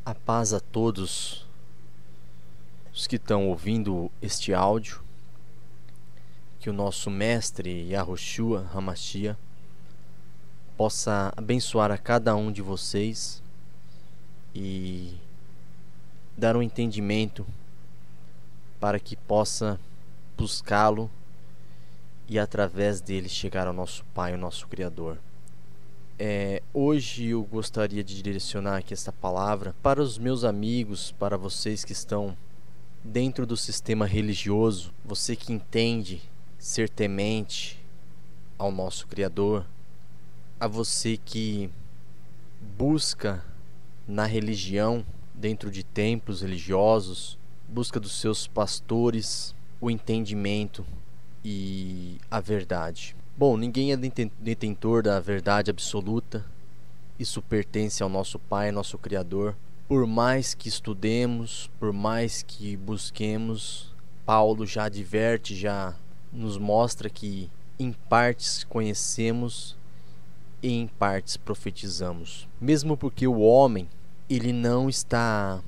A paz a todos os que estão ouvindo este áudio, que o nosso mestre Yahushua Hamashia possa abençoar a cada um de vocês e dar um entendimento para que possa buscá-lo e através dele chegar ao nosso Pai, o nosso Criador. Hoje eu gostaria de direcionar aqui esta palavra para os meus amigos, para vocês que estão dentro do sistema religioso, você que entende ser temente ao nosso Criador, a você que busca na religião, dentro de templos religiosos, busca dos seus pastores o entendimento e a verdade. Bom, ninguém é detentor da verdade absoluta. Isso pertence ao nosso Pai, nosso Criador. Por mais que estudemos, por mais que busquemos, Paulo já adverte, já nos mostra que em partes conhecemos e em partes profetizamos. Mesmo porque o homem, ele não está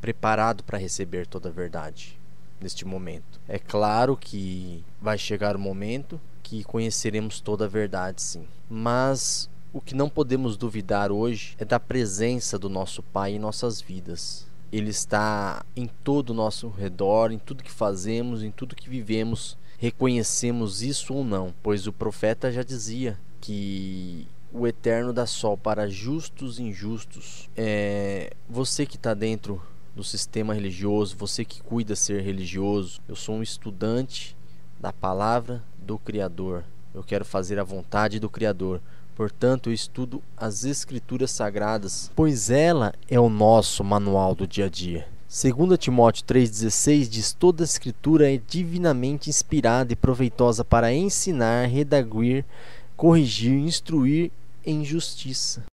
preparado para receber toda a verdade neste momento. É claro que vai chegar o momento que conheceremos toda a verdade, sim. Mas o que não podemos duvidar hoje é da presença do nosso Pai em nossas vidas. Ele está em todo o nosso redor, em tudo que fazemos, em tudo que vivemos. Reconhecemos isso ou não, pois o profeta já dizia que o Eterno dá sol para justos e injustos. Você que está dentro do sistema religioso, você que cuida ser religioso, eu sou um estudante da palavra do Criador. Eu quero fazer a vontade do Criador. Portanto, eu estudo as Escrituras Sagradas, pois ela é o nosso manual do dia a dia. 2 Timóteo 3,16 diz: toda a Escritura é divinamente inspirada e proveitosa para ensinar, redarguir, corrigir, instruir em justiça.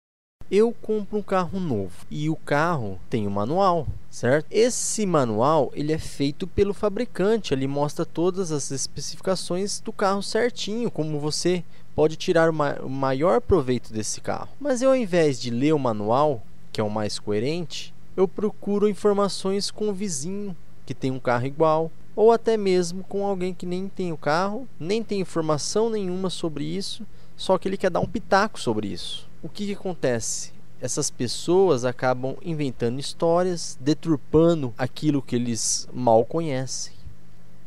Eu compro um carro novo e o carro tem um manual, certo? Esse manual ele é feito pelo fabricante, ele mostra todas as especificações do carro certinho, como você pode tirar o maior proveito desse carro. Mas eu, ao invés de ler o manual, que é o mais coerente, eu procuro informações com o vizinho que tem um carro igual, ou até mesmo com alguém que nem tem o carro, nem tem informação nenhuma sobre isso, só que ele quer dar um pitaco sobre isso. O que acontece? Essas pessoas acabam inventando histórias, deturpando aquilo que eles mal conhecem.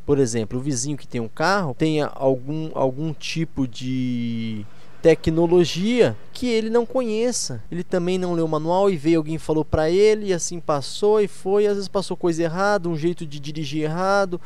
Por exemplo, o vizinho que tem um carro tem algum tipo de tecnologia que ele não conheça. Ele também não leu o manual e veio alguém falou para ele e assim passou e foi. Às vezes passou coisa errada, um jeito de dirigir errado.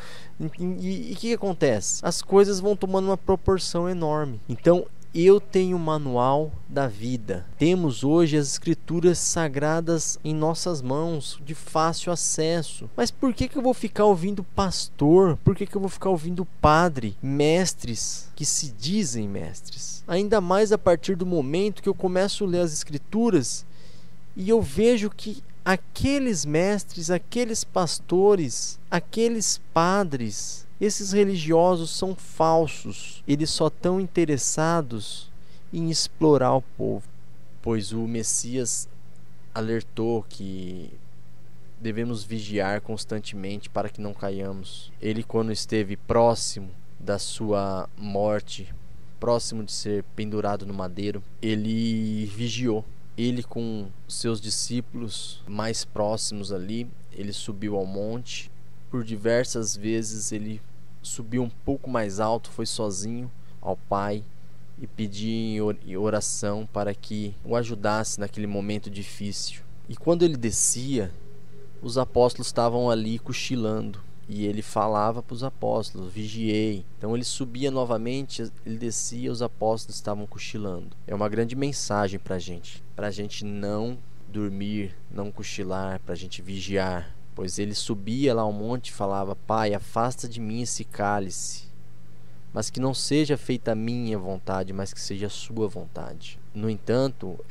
E o que acontece? As coisas vão tomando uma proporção enorme. Então, eu tenho o manual da vida. Temos hoje as Escrituras Sagradas em nossas mãos, de fácil acesso. Mas por que eu vou ficar ouvindo pastor? Por que eu vou ficar ouvindo padre? Mestres que se dizem mestres. Ainda mais a partir do momento que eu começo a ler as Escrituras e eu vejo que aqueles mestres, aqueles pastores, aqueles padres, esses religiosos são falsos. Eles só estão interessados em explorar o povo. Pois o Messias alertou que devemos vigiar constantemente para que não caiamos. Ele, quando esteve próximo da sua morte, próximo de ser pendurado no madeiro, ele vigiou. Ele, com seus discípulos mais próximos ali, ele subiu ao monte. Por diversas vezes ele subiu um pouco mais alto, foi sozinho ao Pai e pediu em oração para que o ajudasse naquele momento difícil. E quando ele descia, os apóstolos estavam ali cochilando e ele falava para os apóstolos: vigiei. Então ele subia novamente, ele descia, os apóstolos estavam cochilando. É uma grande mensagem para a gente não dormir, não cochilar, para a gente vigiar. Pois ele subia lá ao monte e falava: Pai, afasta de mim esse cálice, mas que não seja feita a minha vontade, mas que seja a sua vontade. No entanto,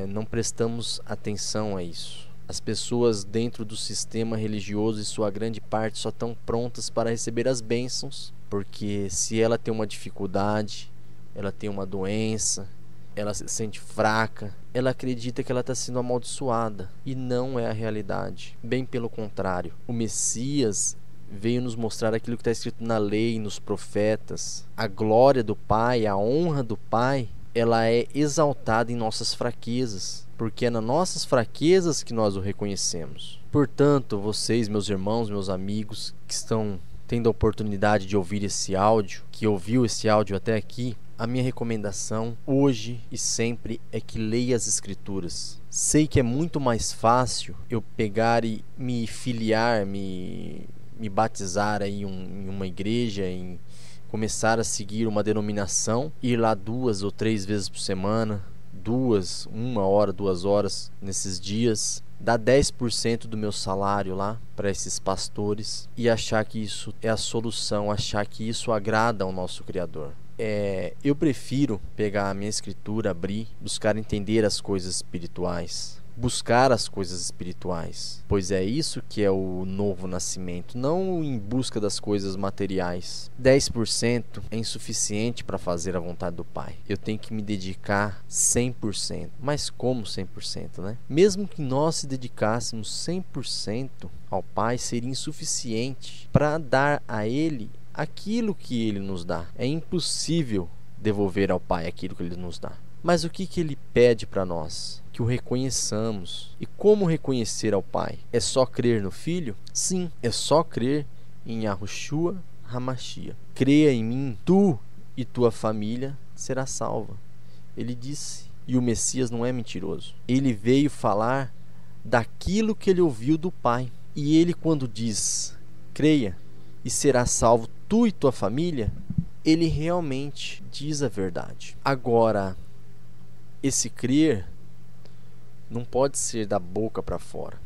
não prestamos atenção a isso. As pessoas dentro do sistema religioso, em sua grande parte, só estão prontas para receber as bênçãos, porque se ela tem uma dificuldade, ela tem uma doença, ela se sente fraca, ela acredita que ela está sendo amaldiçoada, e não é a realidade. Bem pelo contrário, o Messias veio nos mostrar aquilo que está escrito na lei, nos profetas. A glória do Pai, a honra do Pai, ela é exaltada em nossas fraquezas, porque é nas nossas fraquezas que nós o reconhecemos. Portanto, vocês, meus irmãos, meus amigos, que estão tendo a oportunidade de ouvir esse áudio, que ouviu esse áudio até aqui, a minha recomendação hoje e sempre é que leia as Escrituras. Sei que é muito mais fácil eu pegar e me filiar, me batizar aí em uma igreja, em começar a seguir uma denominação, ir lá 2 ou 3 vezes por semana, 1 hora, 2 horas nesses dias, dar 10% do meu salário lá para esses pastores e achar que isso é a solução, achar que isso agrada ao nosso Criador. Eu prefiro pegar a minha escritura, abrir, buscar entender as coisas espirituais, buscar as coisas espirituais, pois é isso que é o novo nascimento, não em busca das coisas materiais. 10% é insuficiente para fazer a vontade do Pai. Eu tenho que me dedicar 100%. Mas como 100%, né? Mesmo que nós se dedicássemos 100% ao Pai, seria insuficiente para dar a Ele aquilo que Ele nos dá. É impossível devolver ao Pai aquilo que Ele nos dá. Mas o que Ele pede para nós? Que o reconheçamos. E como reconhecer ao Pai? É só crer no Filho? Sim, é só crer em Yahushua HaMashiach. Creia em mim, tu e tua família será salva. Ele disse, e o Messias não é mentiroso. Ele veio falar daquilo que ele ouviu do Pai. E ele, quando diz, creia e será salvo tu e tua família, ele realmente diz a verdade. Agora, esse crer não pode ser da boca para fora,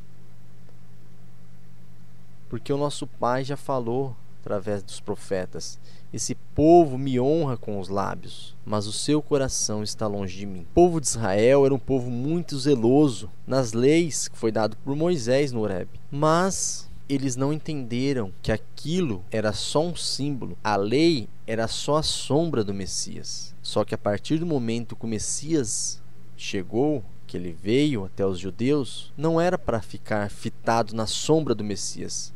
porque o nosso Pai já falou através dos profetas: esse povo me honra com os lábios, mas o seu coração está longe de mim. O povo de Israel era um povo muito zeloso nas leis que foi dado por Moisés no Horebe, mas eles não entenderam que aquilo era só um símbolo. A lei era só a sombra do Messias. Só que a partir do momento que o Messias chegou, que ele veio até os judeus, não era para ficar fitado na sombra do Messias,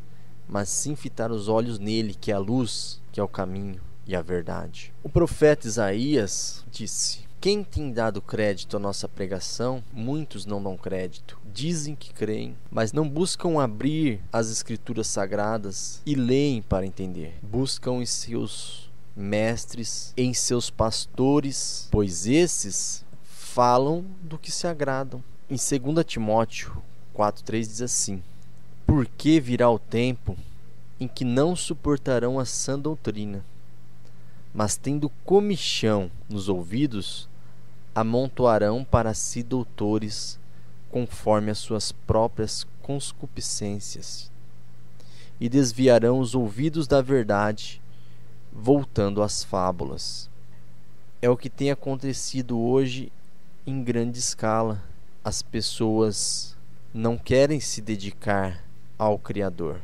mas sim fitar os olhos nele, que é a luz, que é o caminho e a verdade. O profeta Isaías disse: quem tem dado crédito à nossa pregação? Muitos não dão crédito. Dizem que creem, mas não buscam abrir as escrituras sagradas e leem para entender. Buscam em seus mestres, em seus pastores, pois esses falam do que se agradam. Em 2 Timóteo 4,3 diz assim: porque virá o tempo em que não suportarão a sã doutrina, mas tendo comichão nos ouvidos, amontoarão para si doutores conforme as suas próprias concupiscências, e desviarão os ouvidos da verdade, voltando às fábulas. É o que tem acontecido hoje em grande escala. As pessoas não querem se dedicar ao Criador,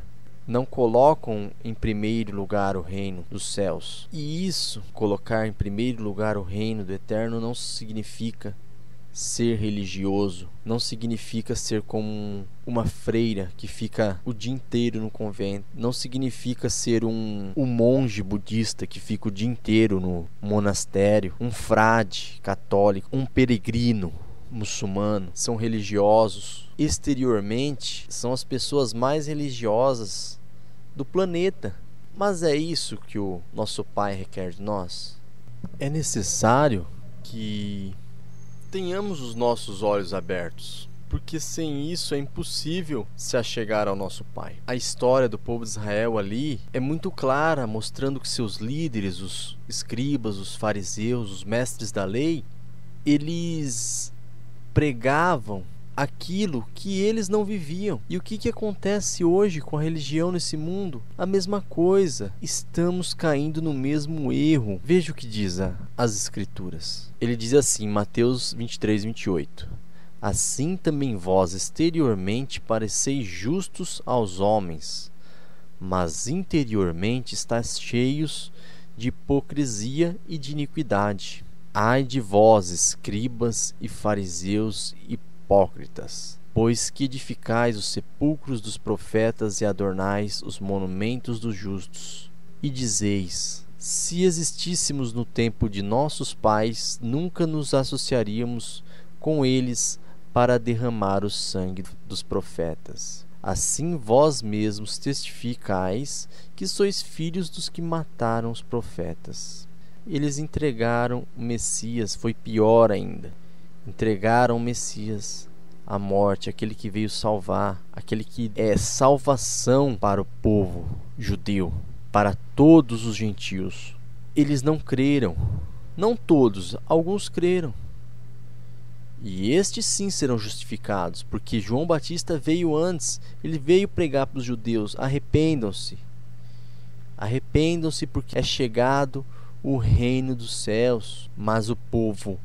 não colocam em primeiro lugar o reino dos céus. E isso, colocar em primeiro lugar o reino do Eterno, não significa ser religioso, não significa ser como uma freira que fica o dia inteiro no convento, não significa ser um monge budista que fica o dia inteiro no monastério, um frade católico, um peregrino muçulmano. São religiosos. Exteriormente, são as pessoas mais religiosas do planeta. Mas é isso que o nosso Pai requer de nós? É necessário que tenhamos os nossos olhos abertos, porque sem isso é impossível se achegar ao nosso Pai. A história do povo de Israel ali é muito clara, mostrando que seus líderes, os escribas, os fariseus, os mestres da lei, eles pregavam aquilo que eles não viviam. E o que acontece hoje com a religião nesse mundo? A mesma coisa. Estamos caindo no mesmo erro. Veja o que diz as Escrituras. Ele diz assim, Mateus 23:28: assim também vós exteriormente pareceis justos aos homens, mas interiormente estáis cheios de hipocrisia e de iniquidade. Ai de vós, escribas e fariseus hipócritas, pois que edificais os sepulcros dos profetas e adornais os monumentos dos justos. E dizeis: se existíssemos no tempo de nossos pais, nunca nos associaríamos com eles para derramar o sangue dos profetas. Assim vós mesmos testificais que sois filhos dos que mataram os profetas. Eles entregaram o Messias, foi pior ainda. Entregaram o Messias à morte, aquele que veio salvar, aquele que é salvação para o povo judeu, para todos os gentios. Eles não creram. Não todos, alguns creram. E estes sim serão justificados, porque João Batista veio antes. Ele veio pregar para os judeus: arrependam-se. Arrependam-se, porque é chegado o reino dos céus. Mas o povo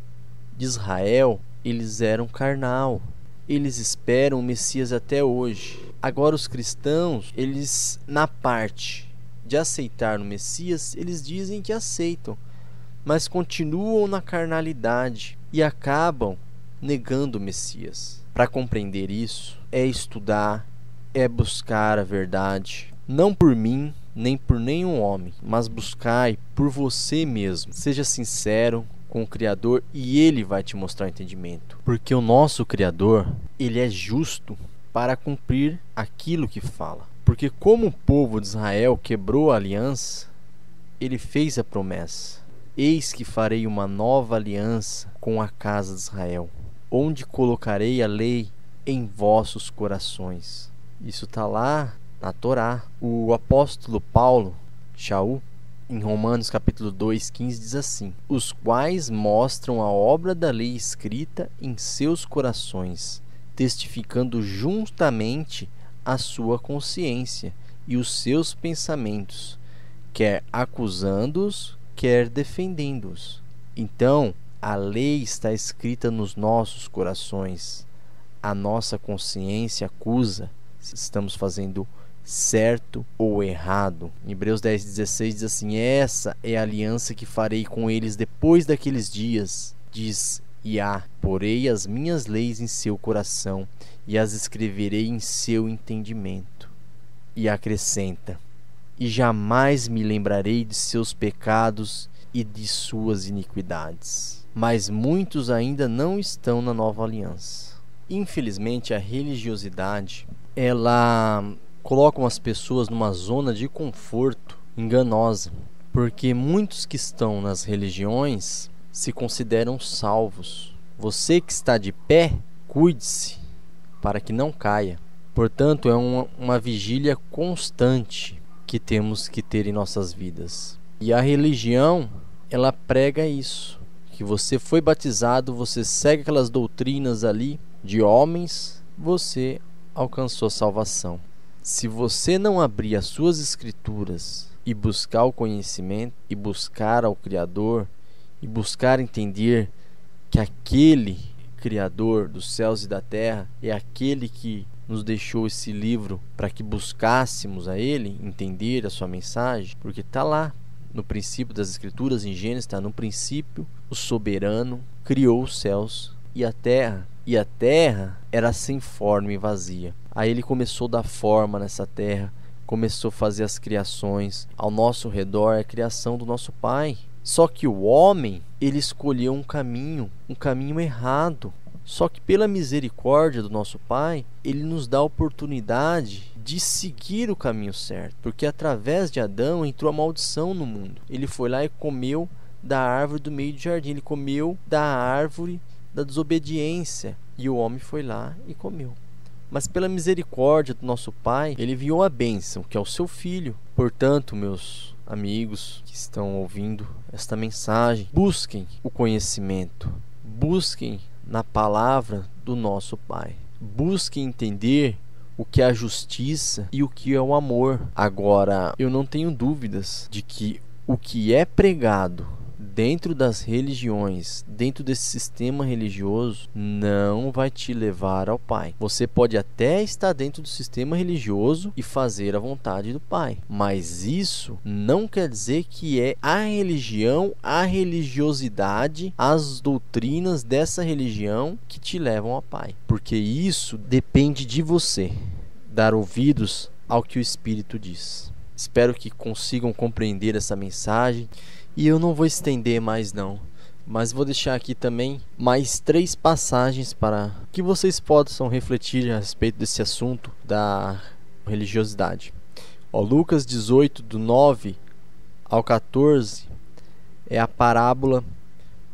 de Israel, eles eram carnal. Eles esperam o Messias até hoje. Agora os cristãos, eles, na parte de aceitar o Messias, eles dizem que aceitam, mas continuam na carnalidade e acabam negando o Messias. Para compreender isso, é estudar, é buscar a verdade, não por mim, nem por nenhum homem, mas buscai por você mesmo. Seja sincero com o Criador e Ele vai te mostrar o entendimento. Porque o nosso Criador, Ele é justo para cumprir aquilo que fala. Porque como o povo de Israel quebrou a aliança, Ele fez a promessa: eis que farei uma nova aliança com a casa de Israel, onde colocarei a lei em vossos corações. Isso está lá na Torá. O apóstolo Paulo, Shaul, em Romanos capítulo 2:15 diz assim: os quais mostram a obra da lei escrita em seus corações, testificando juntamente a sua consciência e os seus pensamentos, quer acusando-os, quer defendendo-os. Então, a lei está escrita nos nossos corações. A nossa consciência acusa se estamos fazendo certo ou errado. Em Hebreus 10:16 diz assim: essa é a aliança que farei com eles depois daqueles dias, diz Iá, porei as minhas leis em seu coração e as escreverei em seu entendimento. E acrescenta: e jamais me lembrarei de seus pecados e de suas iniquidades. Mas muitos ainda não estão na nova aliança. Infelizmente, a religiosidade, ela coloca as pessoas numa zona de conforto enganosa, porque muitos que estão nas religiões se consideram salvos. Você que está de pé, cuide-se para que não caia. Portanto, é uma vigília constante que temos que ter em nossas vidas. E a religião, ela prega isso, que você foi batizado, você segue aquelas doutrinas ali de homens, você alcançou a salvação. Se você não abrir as suas escrituras e buscar o conhecimento, e buscar ao Criador, e buscar entender que aquele Criador dos céus e da terra é aquele que nos deixou esse livro para que buscássemos a Ele, entender a sua mensagem, porque está lá no princípio das Escrituras, em Gênesis está: no princípio o soberano criou os céus e a terra era sem forma e vazia. Aí Ele começou a dar forma nessa terra, começou a fazer as criações. Ao nosso redor é a criação do nosso Pai. Só que o homem, ele escolheu um caminho errado. Só que pela misericórdia do nosso Pai, Ele nos dá a oportunidade de seguir o caminho certo. Porque através de Adão entrou a maldição no mundo. Ele foi lá e comeu da árvore do meio do jardim. Ele comeu da árvore da desobediência. E o homem foi lá e comeu. Mas pela misericórdia do nosso Pai, Ele enviou a bênção, que é o seu Filho. Portanto, meus amigos que estão ouvindo esta mensagem, busquem o conhecimento, busquem na palavra do nosso Pai, busquem entender o que é a justiça e o que é o amor. Agora, eu não tenho dúvidas de que o que é pregado dentro das religiões, dentro desse sistema religioso, não vai te levar ao Pai. Você pode até estar dentro do sistema religioso e fazer a vontade do Pai, mas isso não quer dizer que é a religião, a religiosidade, as doutrinas dessa religião que te levam ao Pai, porque isso depende de você dar ouvidos ao que o Espírito diz. Espero que consigam compreender essa mensagem e eu não vou estender mais não, mas vou deixar aqui também mais 3 passagens para que vocês possam refletir a respeito desse assunto da religiosidade. Lucas 18, do 9 ao 14, é a parábola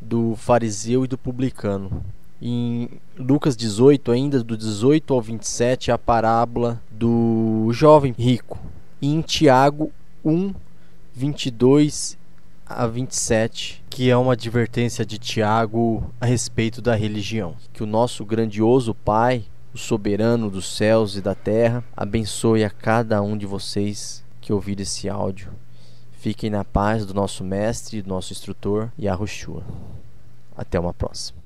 do fariseu e do publicano. Em Lucas 18, ainda do 18 ao 27, é a parábola do jovem rico. E em Tiago 1, 22 a 27, que é uma advertência de Tiago a respeito da religião. Que o nosso grandioso Pai, o soberano dos céus e da terra, abençoe a cada um de vocês que ouvir esse áudio. Fiquem na paz do nosso mestre, do nosso instrutor, Yahushua. Até uma próxima.